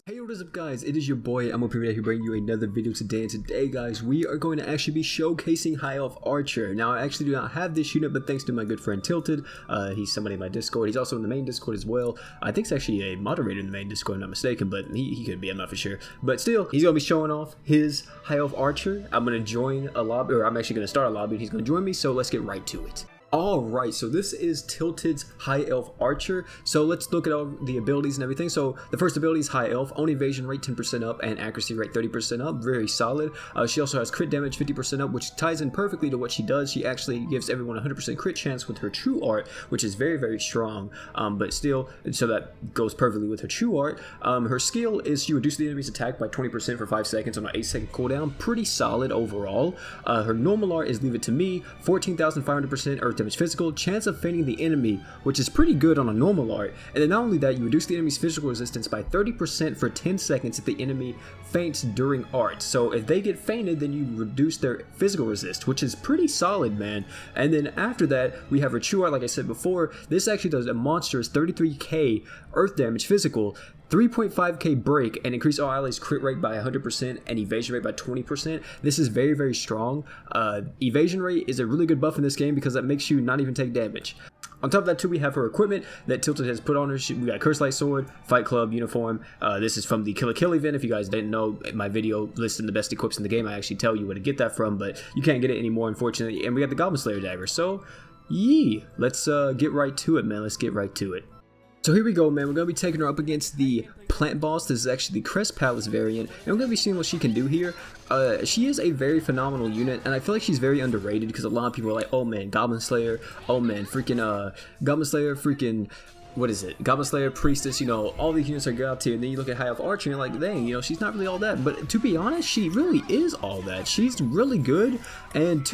Hey, what is up guys, it is your boy I'm here bringing you another video today, and today guys we are going to actually be showcasing High Elf Archer. Now I actually do not have this unit, but thanks to my good friend Tilted, he's somebody in my Discord. He's also in the main Discord as well. I think he's actually a moderator in the main Discord, if I'm not mistaken, but he could be, I'm not for sure. But still, he's going to be showing off his High Elf Archer. I'm going to join a lobby, or I'm actually going to start a lobby and he's going to join me, so let's get right to it. Alright, so this is Tilted's High Elf Archer. So let's look at all the abilities and everything. So the first ability is High Elf, own evasion rate 10% up and accuracy rate 30% up, very solid. She also has crit damage 50% up, which ties in perfectly to what she does. She actually gives everyone 100% crit chance with her true art, which is very, very strong, but still, so that goes perfectly with her true art. Her skill is she reduces the enemy's attack by 20% for 5 seconds on an 8-second cooldown, pretty solid overall. Her normal art is Leave It To Me, 14,500% earth damage physical, chance of fainting the enemy, which is pretty good on a normal art. And then not only that, you reduce the enemy's physical resistance by 30% for 10 seconds if the enemy faints during art. So if they get fainted, then you reduce their physical resist, which is pretty solid, man. And then after that, we have her true art, like I said before. This actually does a monstrous 33k earth damage physical, 3.5k break, and increase all allies crit rate by 100% and evasion rate by 20%. This is very, very strong. Evasion rate is a really good buff in this game because that makes you not even take damage. On top of that too, we have her equipment that Tilted has put on her. We got Curse Light Sword, Fight Club uniform. This is from the Kill a Kill event. If you guys didn't know, my video listing the best equips in the game, I actually tell you where to get that from, but you can't get it anymore, unfortunately. And we got the Goblin Slayer dagger. So, let's get right to it, man. Let's get right to it. So here we go, man. We're going to be taking her up against the plant boss. This is actually the Crest Palace variant, and we're going to be seeing what she can do here. She is a very phenomenal unit, and I feel like she's very underrated because a lot of people are like, oh man, Goblin Slayer, oh man, freaking Goblin Slayer, freaking what is it? Goblin Slayer, Priestess, you know, all these units are good up tier. And then you look at High Elf Archer and you're like, dang, you know, she's not really all that. But to be honest, she really is all that. She's really good. And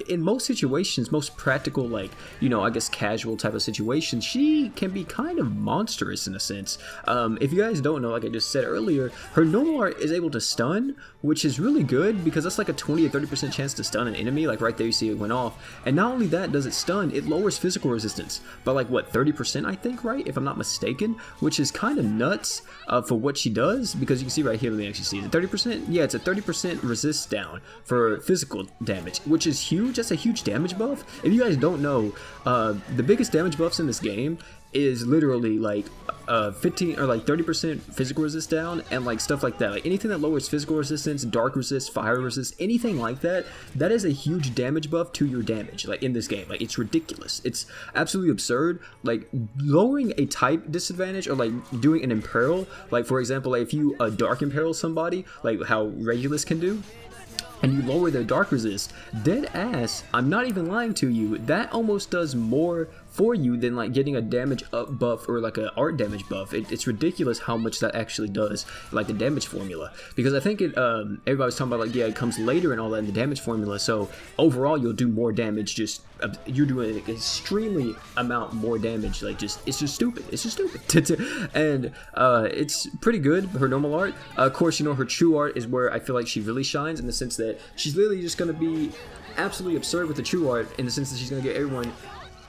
in most situations, most practical, like, you know, I guess casual type of situations, she can be kind of monstrous in a sense. If you guys don't know, like I just said earlier, her normal art is able to stun, which is really good because that's like a 20 or 30% chance to stun an enemy. Like right there, you see it went off. And not only that does it stun, it lowers physical resistance by like, what, 30%, I think, right, if I'm not mistaken, which is kind of nuts for what she does, because you can see right here, let me actually see, the 30%, yeah, it's a 30% resist down for physical damage, which is huge. That's a huge damage buff. If you guys don't know, the biggest damage buffs in this game is literally like 15 or like 30% physical resist down and like stuff like that. Like anything that lowers physical resistance, dark resist, fire resist, anything like that, that is a huge damage buff to your damage, like in this game. Like it's ridiculous. It's absolutely absurd. Like lowering a type disadvantage or like doing an imperil, like for example, like if you dark imperil somebody, like how Regulus can do, and you lower their dark resist, dead ass, I'm not even lying to you, that almost does more for you than like getting a damage up buff or like a art damage buff. It's ridiculous how much that actually does, like the damage formula, because I think everybody was talking about like, yeah, it comes later and all that in the damage formula, so overall you'll do more damage. Just you're doing an extremely amount more damage. Like just it's just stupid and it's pretty good. Her normal art, of course, you know, her true art is where I feel like she really shines, in the sense that she's literally just going to be absolutely absurd with the true art, in the sense that she's going to get everyone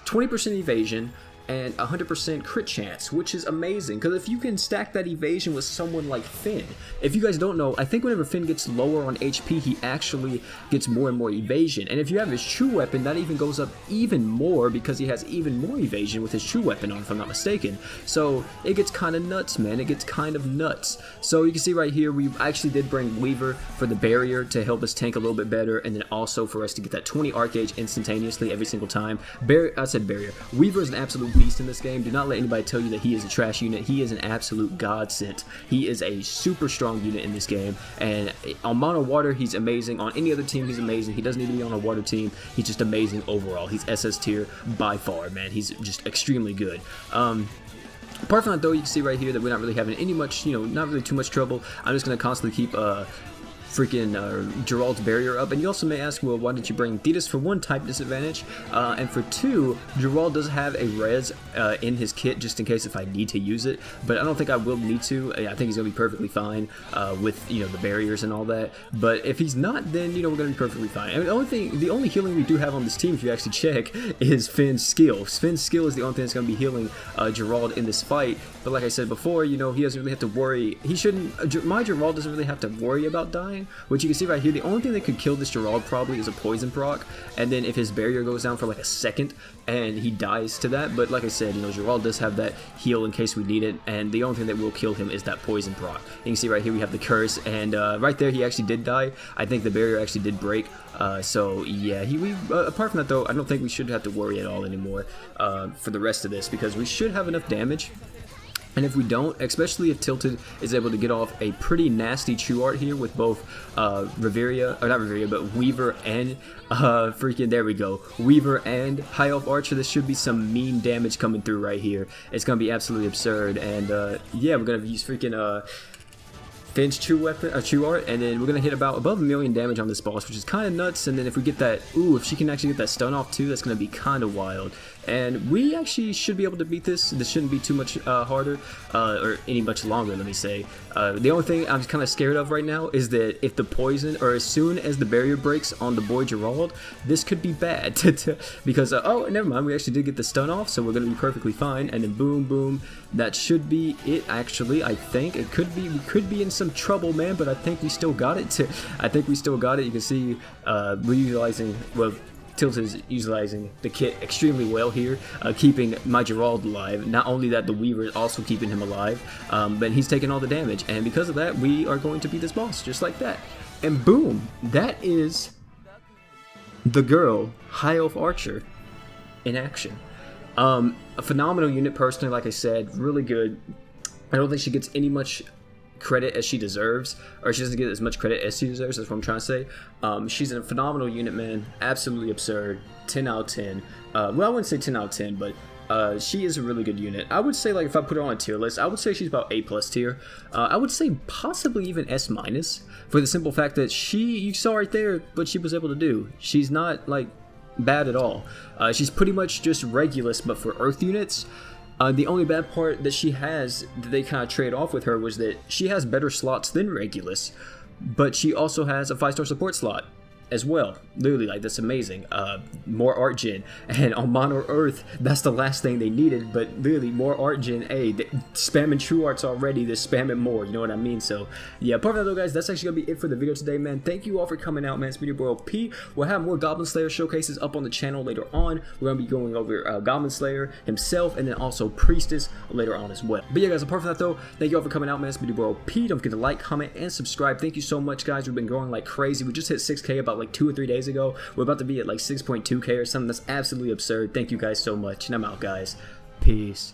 20% evasion and 100% crit chance, which is amazing, because if you can stack that evasion with someone like Finn, if you guys don't know, I think whenever Finn gets lower on HP, he actually gets more and more evasion, and if you have his true weapon, that even goes up even more because he has even more evasion with his true weapon on, if I'm not mistaken. So it gets kind of nuts, man. It gets kind of nuts. So you can see right here, we actually did bring Weaver for the barrier to help us tank a little bit better, and then also for us to get that 20 arc gauge instantaneously every single time. I said barrier. Weaver is an absolute beast in this game. Do not let anybody tell you that he is a trash unit. He is an absolute godsend. He is a super strong unit in this game, and on mono water he's amazing. On any other team he's amazing. He doesn't need to be on a water team. He's just amazing overall. He's SS tier by far, man. He's just extremely good. Apart from that though, you can see right here that we're not really having any much, you know, not really too much trouble. I'm just going to constantly keep freaking Gerald's barrier up. And you also may ask, well, why didn't you bring Thetis? For one, type disadvantage, and for two, Gerald does have a res in his kit just in case if I need to use it, but I don't think I will need to. I think he's gonna be perfectly fine with the barriers and all that. But if he's not, then we're gonna be perfectly fine. And the only healing we do have on this team, if you actually check, is Finn's skill. Finn's skill is the only thing that's gonna be healing Gerald in this fight. But like I said before, he doesn't really have to worry. He shouldn't. My Gerald doesn't really have to worry about dying. Which you can see right here, the only thing that could kill this Gerald probably is a poison proc, and then if his barrier goes down for like a second and he dies to that. But like I said, Gerald does have that heal in case we need it, and the only thing that will kill him is that poison proc. You can see right here we have the curse, and right there he actually did die. I think the barrier actually did break. So yeah, apart from that though, I don't think we should have to worry at all anymore for the rest of this, because we should have enough damage. And if we don't, especially if Tilted is able to get off a pretty nasty True Art here with both Weaver and there we go, Weaver and High Elf Archer, this should be some mean damage coming through right here. It's gonna be absolutely absurd, and yeah, we're gonna use freaking Finn's True Art, and then we're gonna hit about above 1 million damage on this boss, which is kind of nuts. And then if we get that, if she can actually get that stun off too, that's gonna be kind of wild. And we actually should be able to beat this. This shouldn't be too much harder, or any much longer, let me say. The only thing I'm kind of scared of right now is that if the poison, or as soon as the barrier breaks on the boy Gerald, this could be bad. Because, oh, never mind, we actually did get the stun off, so we're going to be perfectly fine. And then boom, boom, that should be it, actually. I think it could be, we could be in some trouble, man, but I think we still got it. I think we still got it. You can see we're utilizing, well, Tilted is utilizing the kit extremely well here, keeping my Gerald alive. Not only that, the Weaver is also keeping him alive, but he's taking all the damage, and because of that, we are going to beat this boss just like that. And boom, that is the girl High Elf Archer in action. A phenomenal unit, personally. Like I said, really good. I don't think she gets any much credit as she deserves, or she doesn't get as much credit as she deserves. That's what I'm trying to say. She's a phenomenal unit, man. Absolutely absurd. 10 out of 10. Well, I wouldn't say 10 out of 10, but she is a really good unit. I would say, like, if I put her on a tier list, I would say she's about A+ tier. I would say possibly even S-, for the simple fact that you saw right there what she was able to do. She's not, like, bad at all. She's pretty much just Regulus, but for Earth units. The only bad part that she has, that they kind of trade off with her, was that she has better slots than Regulus, but she also has a 5-star support slot as well. Literally, like, that's amazing. More art gen, and on Mono Earth, that's the last thing they needed, but literally more art gen. Hey, spamming True Arts already, they're spamming more, you know what I mean? So yeah, apart from that though, guys, that's actually gonna be it for the video today, man. Thank you all for coming out, man. It's been your boy P. We'll have more Goblin Slayer showcases up on the channel later on. We're gonna be going over Goblin Slayer himself, and then also Priestess later on as well. But yeah, guys, apart from that though, thank you all for coming out, man. It's been your boy P. Don't forget to like, comment, and subscribe. Thank you so much, guys. We've been growing like crazy. We just hit 6K about like 2 or 3 days ago. We're about to be at like 6.2K or something. That's absolutely absurd. Thank you guys so much, and I'm out, guys. Peace.